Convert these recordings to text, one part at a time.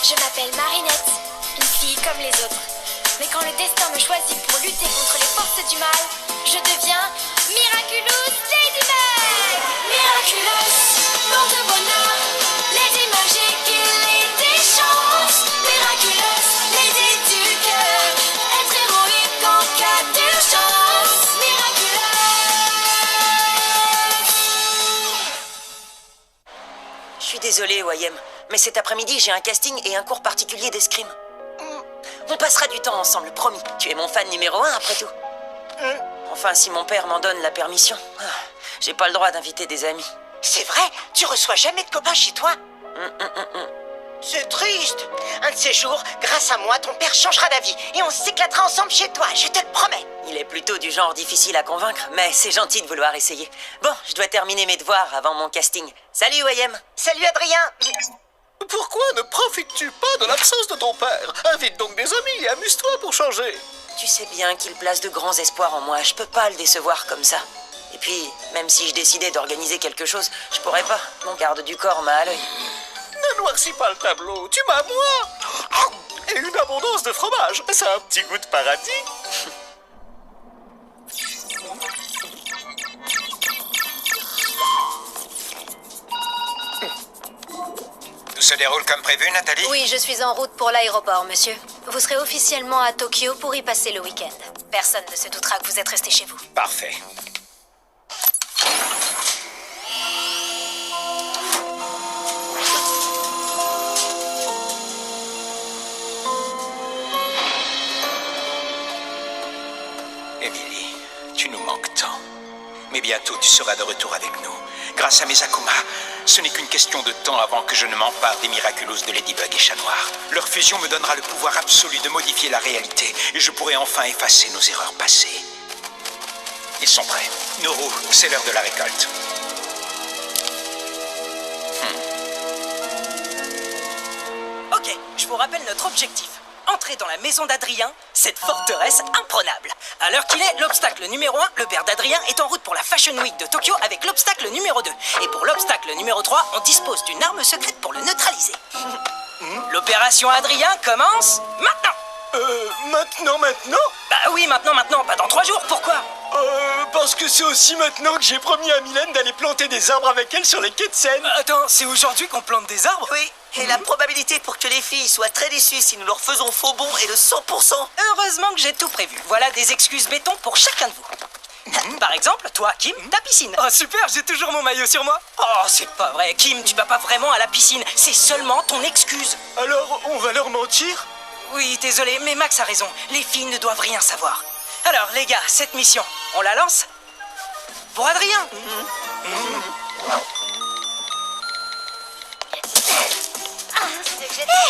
Je m'appelle Marinette, une fille comme les autres. Mais quand le destin me choisit pour lutter contre les forces du mal, je deviens Miraculous Ladybug. Miraculous, porte de bonheur, Lady magique et Lady chance. Miraculous, Lady du cœur, être héroïque en cas d'urgence. Miraculous. Je suis désolé, Wayem, mais cet après-midi, j'ai un casting et un cours particulier d'escrime. On passera du temps ensemble, promis. Tu es mon fan numéro 1, après tout. Enfin, si mon père m'en donne la permission. J'ai pas le droit d'inviter des amis. C'est vrai? Tu reçois jamais de copains chez toi? C'est triste. Un de ces jours, grâce à moi, ton père changera d'avis et on s'éclatera ensemble chez toi, je te le promets. Il est plutôt du genre difficile à convaincre, mais c'est gentil de vouloir essayer. Bon, je dois terminer mes devoirs avant mon casting. Salut, Wayem. Salut, Adrien. Pourquoi ne profites-tu pas de l'absence de ton père? Invite donc des amis et amuse-toi pour changer. Tu sais bien qu'il place de grands espoirs en moi. Je peux pas le décevoir comme ça. Et puis, même si je décidais d'organiser quelque chose, je pourrais pas. Mon garde du corps m'a à l'œil. Ne noircis pas le tableau, tu m'as moi. Et une abondance de fromage, ça a un petit goût de paradis. Tout se déroule comme prévu, Nathalie? Oui, je suis en route pour l'aéroport, monsieur. Vous serez officiellement à Tokyo pour y passer le week-end. Personne ne se doutera que vous êtes resté chez vous. Parfait. Emily, tu nous manques tant. Mais bientôt, tu seras de retour avec nous. Grâce à mes Akuma, ce n'est qu'une question de temps avant que je ne m'empare des Miraculous de Ladybug et Chat Noir. Leur fusion me donnera le pouvoir absolu de modifier la réalité et je pourrai enfin effacer nos erreurs passées. Ils sont prêts. Nourou, c'est l'heure de la récolte. Ok, je vous rappelle notre objectif. Entrer dans la maison d'Adrien, cette forteresse imprenable. À l'heure qu'il est, l'obstacle numéro 1, le père d'Adrien, est en route pour la Fashion Week de Tokyo avec l'obstacle numéro 2. Et pour l'obstacle numéro 3, on dispose d'une arme secrète pour le neutraliser. L'opération Adrien commence maintenant. Maintenant? Bah oui, maintenant, pas dans 3 jours, pourquoi? Parce que c'est aussi maintenant que j'ai promis à Mylène d'aller planter des arbres avec elle sur les quais de Seine. Attends, c'est aujourd'hui qu'on plante des arbres? Oui, et la probabilité pour que les filles soient très déçues si nous leur faisons faux bond est de 100%. Heureusement que j'ai tout prévu. Voilà des excuses béton pour chacun de vous. Par exemple, toi, Kim, ta piscine. Oh super, j'ai toujours mon maillot sur moi. Oh, c'est pas vrai, Kim, tu vas pas vraiment à la piscine. C'est seulement ton excuse. Alors, on va leur mentir? Oui, désolé, mais Max a raison. Les filles ne doivent rien savoir. Alors, les gars, cette mission, on la lance? Pour Adrien.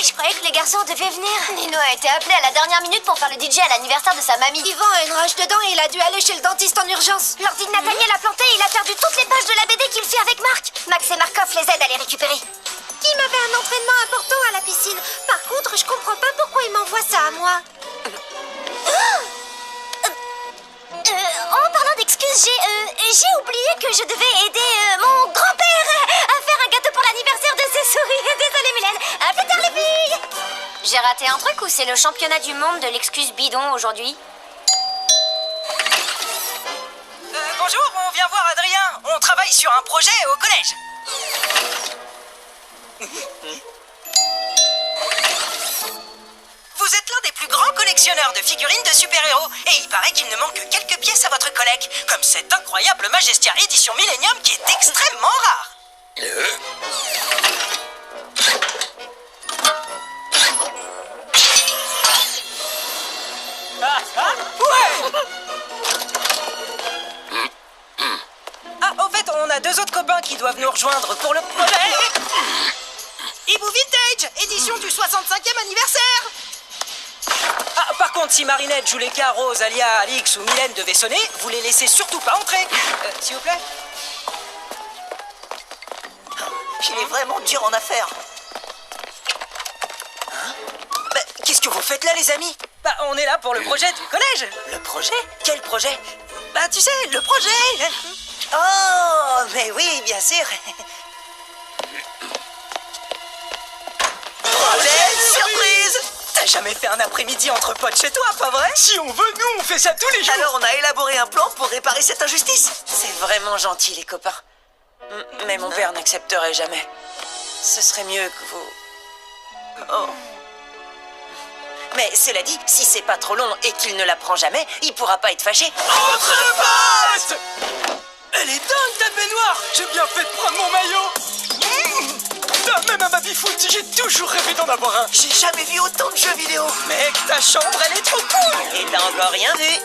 Je croyais que les garçons devaient venir. Nino a été appelé à la dernière minute pour faire le DJ à l'anniversaire de sa mamie. Yvan a une rage dedans et il a dû aller chez le dentiste en urgence. L'ordi de Nathaniel a planté et il a perdu toutes les pages de la BD qu'il fait avec Marc. Max et Markov les aident à les récupérer. Kim avait un entraînement important à la piscine. Par contre, je comprends pas pourquoi il m'envoie ça à moi. En parlant d'excuses, j'ai oublié que je devais aider mon grand-père à faire un gâteau pour l'anniversaire de ses souris. Désolée, Mylène. À plus tard, les filles. J'ai raté un truc ou c'est le championnat du monde de l'excuse bidon aujourd'hui? Bonjour, on vient voir Adrien. On travaille sur un projet au collège. Vous êtes l'un des plus grands collectionneurs de figurines de super-héros et il paraît qu'il ne manque que quelques pièces à votre collecte, comme cette incroyable Majestia édition Millennium qui est extrêmement rare. Ah, au fait, on a 2 autres copains qui doivent nous rejoindre pour le projet. Hibou Vintage, édition du 65e anniversaire. Ah, par contre, si Marinette, Juleka, Rose, Alia, Alix ou Mylène devaient sonner, vous les laissez surtout pas entrer. S'il vous plaît. Il est vraiment dur en affaires. Bah, qu'est-ce que vous faites là, les amis? Bah, on est là pour le projet du collège. Le projet? Quel projet? Bah, tu sais, le projet. Oh, mais oui, bien sûr. Projet T'as jamais fait un après-midi entre potes chez toi, pas vrai? Si on veut, nous, on fait ça tous les jours. Alors on a élaboré un plan pour réparer cette injustice. C'est vraiment gentil, les copains. Mais mon père n'accepterait jamais. Ce serait mieux que vous... Oh. Mais cela dit, si c'est pas trop long et qu'il ne l'apprend jamais, il pourra pas être fâché. Entre le poste. Elle est dingue, ta baignoire. J'ai bien fait de prendre mon maillot. Même un baby-foot, j'ai toujours rêvé d'en avoir un. J'ai jamais vu autant de jeux vidéo. Mec, ta chambre, elle est trop cool. Et t'as encore rien vu.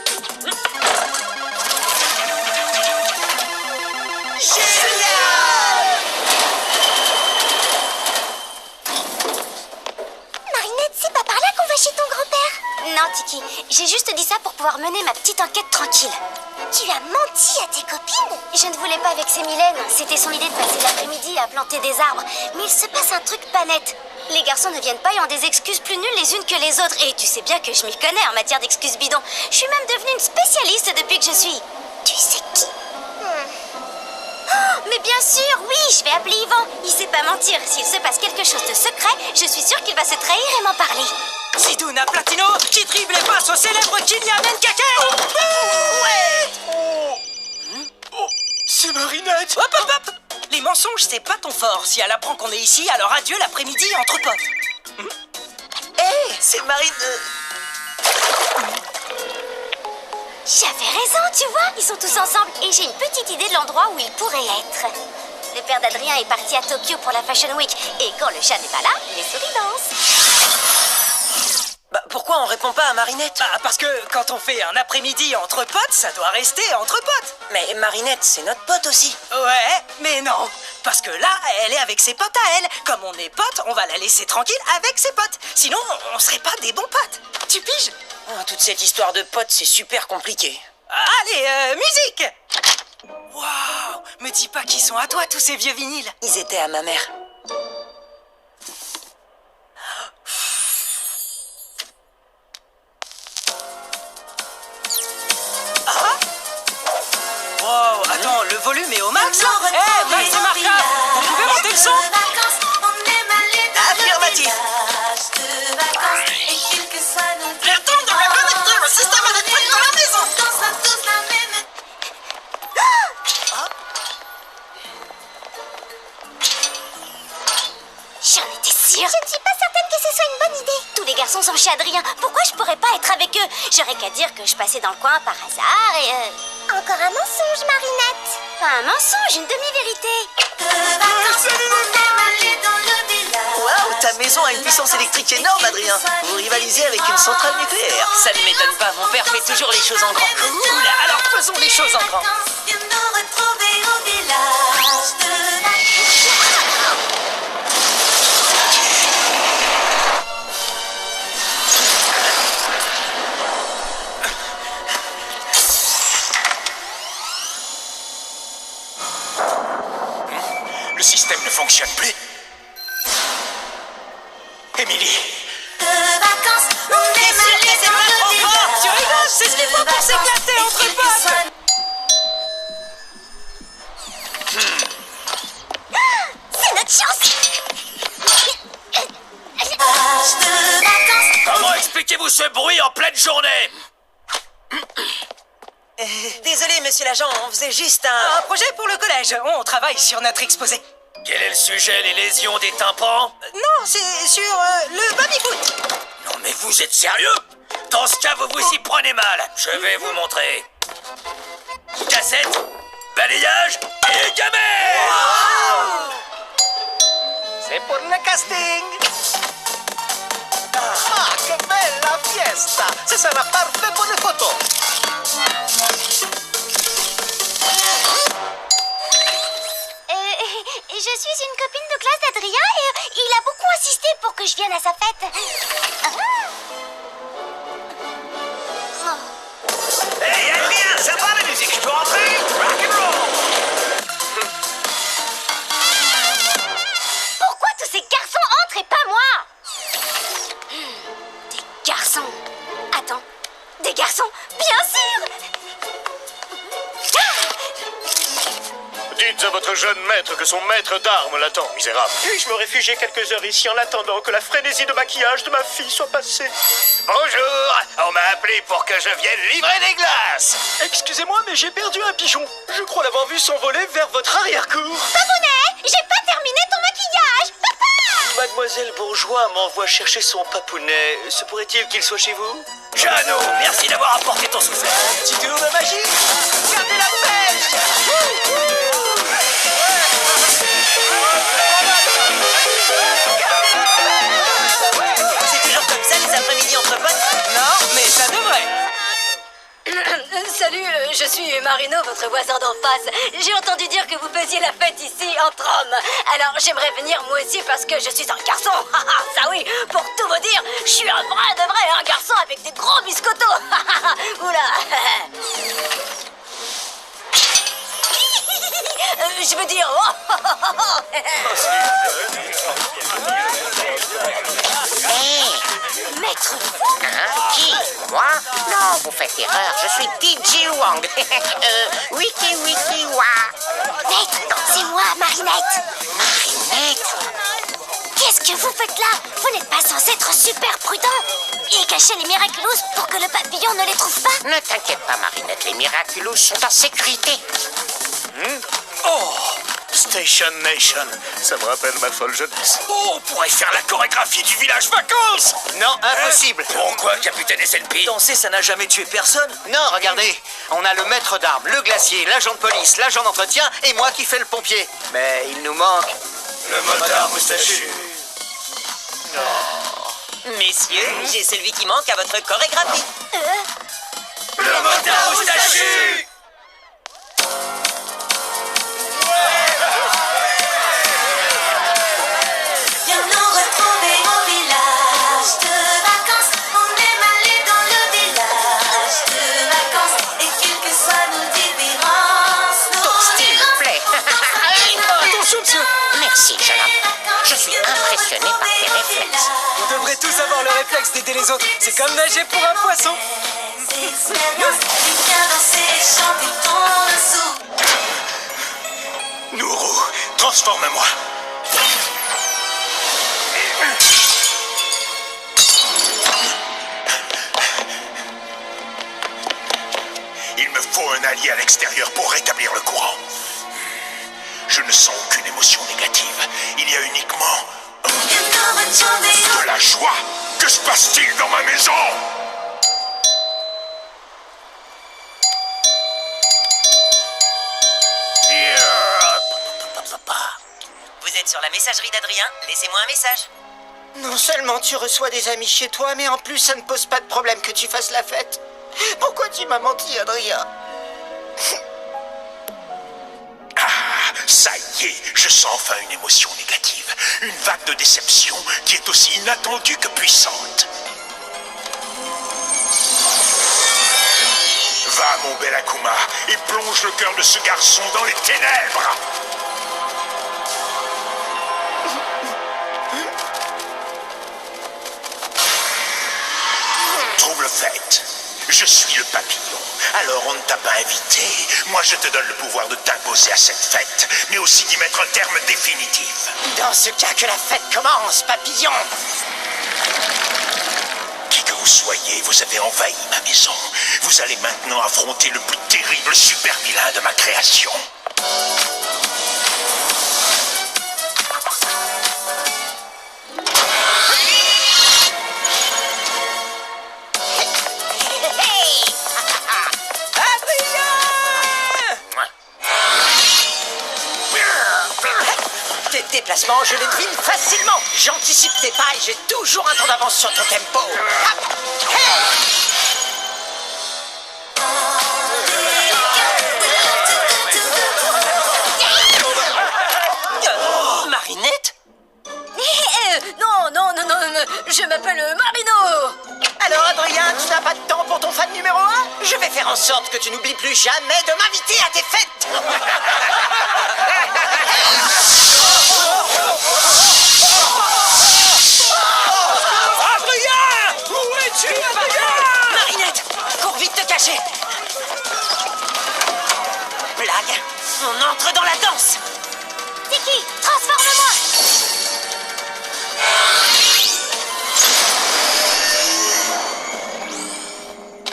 Marinette, c'est pas par là qu'on va chez ton grand-père? Non, Tiki, j'ai juste dit ça pour pouvoir mener ma petite enquête tranquille. Tu as menti à tes copines? Je ne voulais pas vexer Mylène, c'était son idée de passer l'après-midi à planter des arbres. Mais il se passe un truc pas net. Les garçons ne viennent pas et ont des excuses plus nulles les unes que les autres. Et tu sais bien que je m'y connais en matière d'excuses bidons. Je suis même devenue une spécialiste depuis que je suis... Tu sais qui? Oh, mais bien sûr, oui, je vais appeler Yvan. Il sait pas mentir. S'il se passe quelque chose de secret, je suis sûre qu'il va se trahir et m'en parler. Sidouna Platino qui dribble et passe au célèbre Kylian Nkake. C'est Marinette. Hop, hop, hop. Les mensonges, c'est pas ton fort. Si elle apprend qu'on est ici, alors adieu l'après-midi entre potes. Hé, c'est Marine... J'avais raison, tu vois, ils sont tous ensemble et j'ai une petite idée de l'endroit où ils pourraient être. Le père d'Adrien est parti à Tokyo pour la Fashion Week et quand le chat n'est pas là, les souris dansent. Bah, pourquoi on répond pas à Marinette? Bah, parce que quand on fait un après-midi entre potes, ça doit rester entre potes. Mais Marinette, c'est notre pote aussi. Ouais, mais non. Parce que là, elle est avec ses potes à elle. Comme on est potes, on va la laisser tranquille avec ses potes. Sinon, on serait pas des bons potes. Tu piges? Oh, toute cette histoire de potes, c'est super compliqué. Allez, musique! Waouh! Me dis pas qu'ils sont à toi, tous ces vieux vinyles. Ils étaient à ma mère. Wow, attends, le volume est au max? Eh, Max et Marca, vous pouvez monter le son? Affirmatif. Attends, on va connecter le système électrique dans la maison! J'en étais sûre. Je ne suis pas certaine que ce soit une bonne idée. Tous les garçons sont chez Adrien. Pourquoi je pourrais pas être avec eux? J'aurais qu'à dire que je passais dans le coin par hasard et... Encore un mensonge, Marinette. Pas un mensonge, une demi-vérité. Waouh, ta maison a une puissance électrique énorme, Adrien. Vous rivalisez avec une centrale nucléaire. Ça ne m'étonne pas, mon père fait toujours les choses en grand. Cool, alors faisons les choses en grand. Le système ne fonctionne plus. Émilie. Tu rigoles, c'est ce qu'il faut pour s'éclater entre potes. C'est notre chance. Comment expliquez-vous ce bruit en pleine journée? Désolé, monsieur l'agent, on faisait juste un... Un projet pour le collège. On travaille sur notre exposé. Quel est le sujet, les lésions des tympans? Non, c'est sur le baby-foot. Non mais vous êtes sérieux? Dans ce cas, vous vous y prenez mal. Je vais vous montrer. Cassette, balayage et gamet. C'est pour le casting. Ah, que bella fiesta. Ce sera parfait pour les photos. Je suis une copine de classe d'Adrien et il a beaucoup insisté pour que je vienne à sa fête. Hey, Adrien, ça va la musique? Je peux rentrer? Rock'n'roll. Pourquoi tous ces garçons entrent et pas moi? Des garçons. Attends, des garçons, bien sûr. Dites, Dites à votre jeune maître que son maître d'armes l'attend, misérable. Puis-je me réfugier quelques heures ici en attendant que la frénésie de maquillage de ma fille soit passée? Bonjour, on m'a appelé pour que je vienne livrer des glaces. Excusez-moi, mais j'ai perdu un pigeon. Je crois l'avoir vu s'envoler vers votre arrière-cour. Papounet, j'ai pas terminé ton maquillage. Papa! Mademoiselle Bourgeois m'envoie chercher son papounet. Se pourrait-il qu'il soit chez vous? Jeannot, merci d'avoir apporté ton soufflet. Petit tour de magie. Gardez la pêche. C'est toujours comme ça les après-midi entre potes? Non, mais ça devrait. Salut, je suis Marino, votre voisin d'en face. J'ai entendu dire que vous faisiez la fête ici entre hommes. Alors j'aimerais venir moi aussi parce que je suis un garçon. Ça oui, pour tout vous dire, je suis un vrai de vrai, un garçon avec des gros biscottos. Oula. Je veux dire... Maître Qui? Moi? Non, vous faites erreur. Je suis DJ Wang. Wiki Wiki Wa. Maître, c'est moi, Marinette. Marinette? Qu'est-ce que vous faites là? Vous n'êtes pas censé être super prudent et cacher les Miraculous pour que le papillon ne les trouve pas? Ne t'inquiète pas, Marinette. Les Miraculous sont en sécurité. Oh, Station Nation, ça me rappelle ma folle jeunesse. Oh, on pourrait faire la chorégraphie du village vacances. Non, impossible. Pourquoi, capitaine SNP? Danser, ça n'a jamais tué personne. Non, regardez. On a le maître d'armes, le glacier, l'agent de police, l'agent d'entretien et moi qui fais le pompier. Mais il nous manque... Le motard moustachu. Messieurs, j'ai celui qui manque à votre chorégraphie. Le motard moustachu. Viens nous retrouver au village de vacances. On aime aller dans le village de vacances. Et quelles que soient nos différences, S'il vous plaît. Attention, monsieur. Merci, jeune homme. Je suis impressionné par tes réflexes. On devrait tous avoir le réflexe d'aider les autres. C'est comme nager pour un poisson. Viens danser et chanter ton dessous. Nourou, transforme-moi. Il me faut un allié à l'extérieur pour rétablir le courant. Je ne sens aucune émotion négative. Il y a uniquement Viens nous retrouver de la joie. Que se passe-t-il dans ma maison? Vous êtes sur la messagerie d'Adrien, laissez-moi un message. Non seulement tu reçois des amis chez toi, mais en plus ça ne pose pas de problème que tu fasses la fête. Pourquoi tu m'as menti, Adrien? Ça y est, je sens enfin une émotion négative. Une vague de déception qui est aussi inattendue que puissante. Va, mon bel Akuma, et plonge le cœur de ce garçon dans les ténèbres. Trouble fait. Je suis le papillon. Alors on ne t'a pas invité. Moi je te donne le pouvoir de t'imposer à cette fête, mais aussi d'y mettre un terme définitif. Dans ce cas, que la fête commence, papillon. Qui que vous soyez, vous avez envahi ma maison. Vous allez maintenant affronter le plus terrible super vilain de ma création. Tes déplacements, je les devine facilement. J'anticipe tes pas et j'ai toujours un temps d'avance sur ton tempo. Hop. Hey. Marinette? Non, je m'appelle Marino. Alors, Adrien, tu n'as pas de temps pour ton fan numéro 1? Je vais faire en sorte que tu n'oublies plus jamais de m'inviter à tes fêtes. Adrien! Où es-tu, Adrien? Marinette, cours vite te cacher. Blague. On entre dans la danse. Tiki, transforme-moi.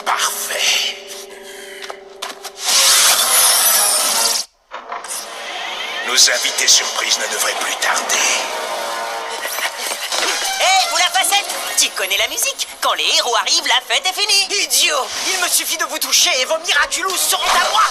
Parfait. Nos invités surprises ne devraient plus tarder. Hé, vous la facette! Tu connais la musique? Quand les héros arrivent, la fête est finie! Idiot! Il me suffit de vous toucher et vos Miraculous seront à moi!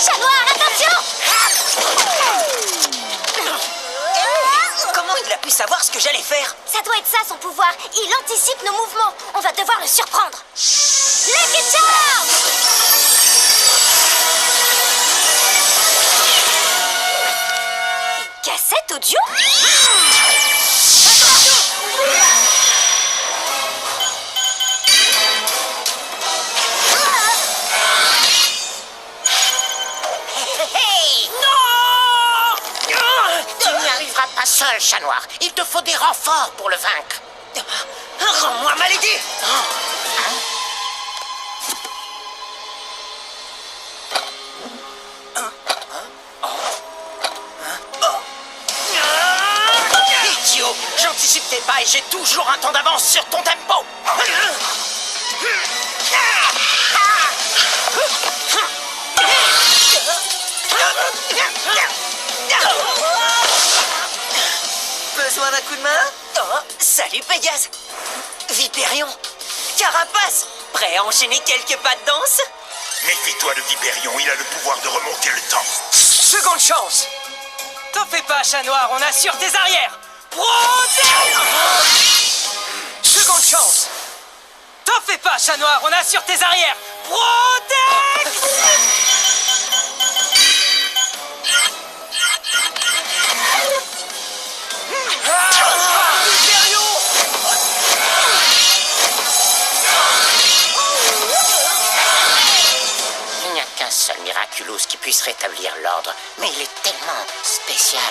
Chat noir, attention! Comment il a pu savoir ce que j'allais faire? Ça doit être ça son pouvoir. Il anticipe nos mouvements. On va devoir le surprendre. Lucky Charm! Cassette audio? Tu n'y arriveras pas seul, chat noir. Il te faut des renforts pour le vaincre. Rends-moi ma lady! Idiot! J'anticipe tes pas et j'ai toujours un temps d'avance sur ton tempo. Besoin d'un coup de main? Oh, salut Pégase! Vipérion! Carapace! Prêt à enchaîner quelques pas de danse? Méfie-toi de Vipérion, il a le pouvoir de remonter le temps. Seconde chance. T'en fais pas, chat noir, on assure tes arrières. Protège! Seconde chance. T'en fais pas, chat noir, on assure tes arrières. Protège! Il n'y a qu'un seul Miraculous qui puisse rétablir l'ordre, mais il est tellement spécial.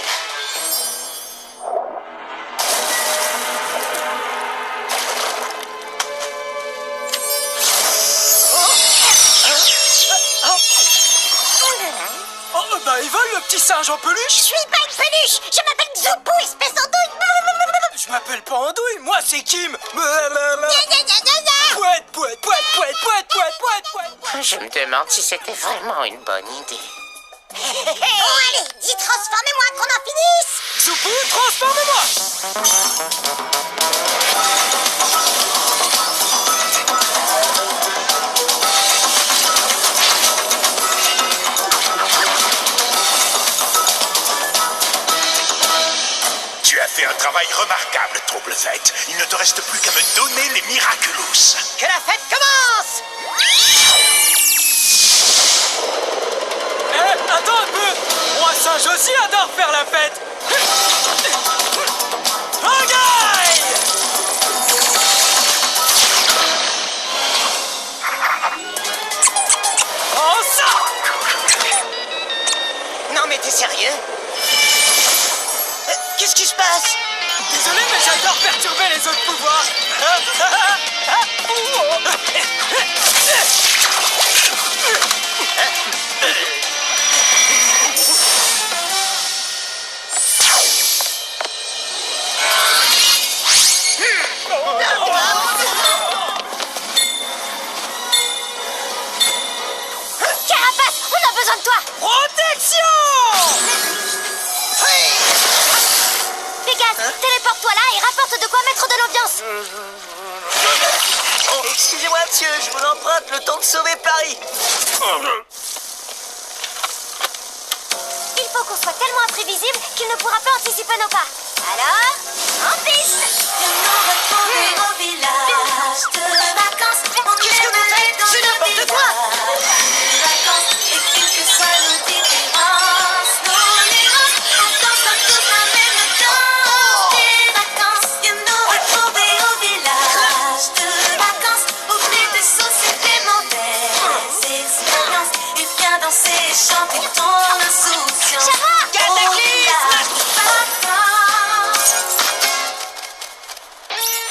Oh, bah il vole le petit singe en peluche. Je suis pas une peluche. Je m'appelle Zoupou, espèce d'andouille. Je m'appelle pas Andouille, moi c'est Kim. Gna, gna, gna, gna, gna, gna. Pouette, pouette, pouette, pouette, pouette, pouette, pouette, pouette. Je me demande si c'était vraiment une bonne idée. Bon allez, dis transformez-moi qu'on en finisse. Zoupou, transforme-moi. Tu as fait un travail remarquable, Trouble-Fête. Il ne te reste plus qu'à me donner les Miraculous. Que la fête commence! Attends un peu. Moi singe aussi adore faire la fête. Bagaille! Oh ça! Non mais t'es sérieux? Qu'est-ce qui se passe? Désolé, mais j'adore perturber les autres pouvoirs. Carapace, on a besoin de toi. Protection! Pégase, téléporte-toi là et rapporte de quoi mettre de l'ambiance. Oh, excusez-moi, monsieur, je vous emprunte le temps de sauver Paris. Il faut qu'on soit tellement imprévisible qu'il ne pourra pas anticiper nos pas. Alors, en piste. Qu'est-ce que vous faites? C'est n'importe quoi! Chanter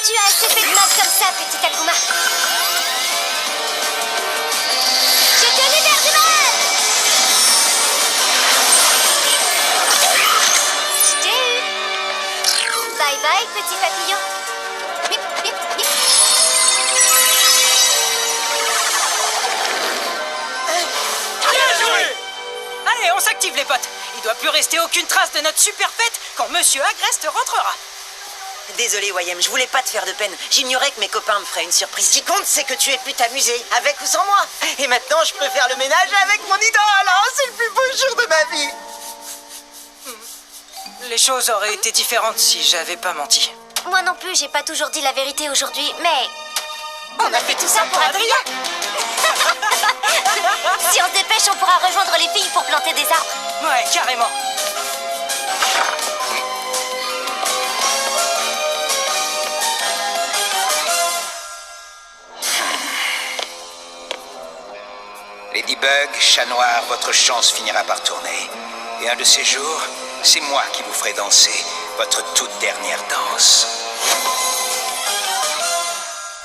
Tu as assez fait de mal comme ça, petite Akuma. Je te libère du mal. Je t'ai eu. Bye bye, petit papillon. Bip, bip, bip. Bien joué! Allez, on s'active les potes. Il doit plus rester aucune trace de notre super fête quand Monsieur Agreste rentrera. Désolé, Wayem, je voulais pas te faire de peine. J'ignorais que mes copains me feraient une surprise. Ce qui compte, c'est que tu aies pu t'amuser, avec ou sans moi. Et maintenant, je peux faire le ménage avec mon idole. Oh, c'est le plus beau jour de ma vie. Les choses auraient été différentes si j'avais pas menti. Moi non plus, j'ai pas toujours dit la vérité aujourd'hui, mais... On a fait tout ça pour Adrien. Si on se dépêche, on pourra rejoindre les filles pour planter des arbres. Ouais, carrément. Ladybug, Chat Noir, votre chance finira par tourner. Et un de ces jours, c'est moi qui vous ferai danser votre toute dernière danse.